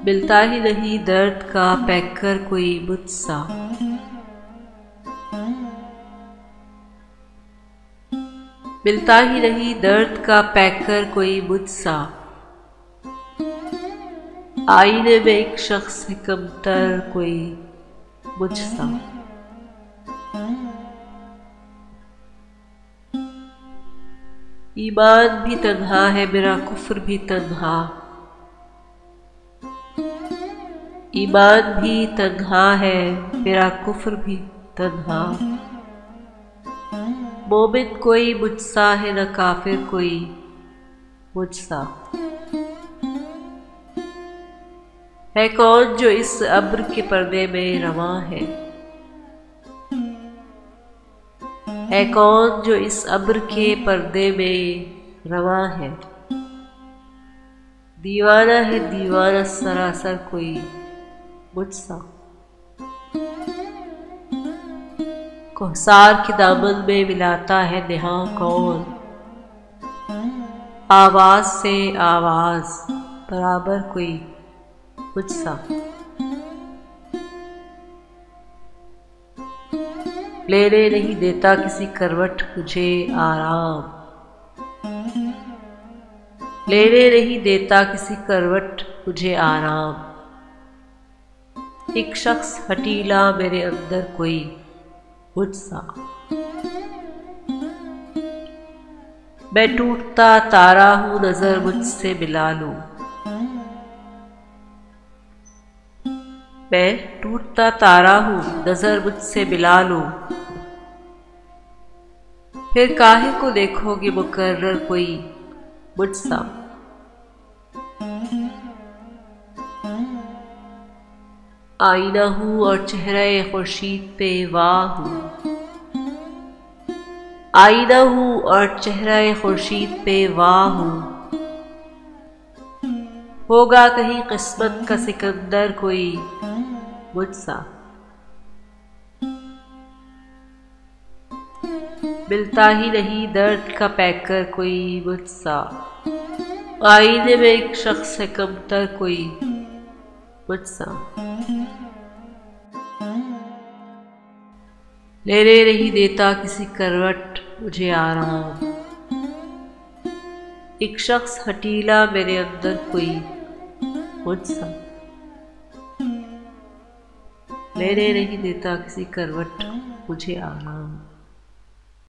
ملتا ہی نہیں درد کا پیکر کوئی مجھ سا، ملتا ہی نہیں درد کا پیکر کوئی مجھ سا، آئینے میں ایک شخص ہے کمتر کوئی مجھ سا۔ ایمان بھی تنہا ہے میرا کفر بھی تنہا، ایمان بھی تنہا ہے میرا کفر بھی تنہا، مومن کوئی مجھ سا ہے نہ کافر کوئی مجھ سا۔ ہے کون جو اس ابر کے پردے میں رواں ہے، ہے کون جو اس ابر کے پردے میں رواں ہے، دیوانہ ہے دیوانہ سراسر کوئی مجھ سا۔ کوثر کے دامن میں ملاتا ہے نہاں کون، آواز سے آواز برابر کوئی مجھ سا۔ لینے نہیں دیتا کسی کروٹ مجھے آرام، لینے نہیں دیتا کسی کروٹ مجھے آرام، ایک شخص ہٹیلا میرے اندر کوئی مجھ سا۔ میں ٹوٹتا تارا ہوں نظر مجھ سے ملا لو، میں ٹوٹتا تارا ہوں نظر مجھ سے ملا لو، پھر کاہے کو دیکھو گے مقرر کوئی مجھ سا۔ آئینہ ہوں اور چہرہ خورشید پہ واہ ہوں، آئینہ ہوں اور چہرہ خورشید پہ واہ ہوں، ہوگا کہیں قسمت کا سکندر کوئی مجھ سا۔ ملتا ہی نہیں درد کا پیکر کوئی مجھ سا، آئینے میں ایک شخص ہے کمتر کوئی مجھ سا۔ لینے نہیں دیتا کسی کروٹ مجھے آرام، ایک شخص ہٹیلا میرے اندر کوئی مجھ سا۔ لینے نہیں دیتا کسی کروٹ مجھے آرام۔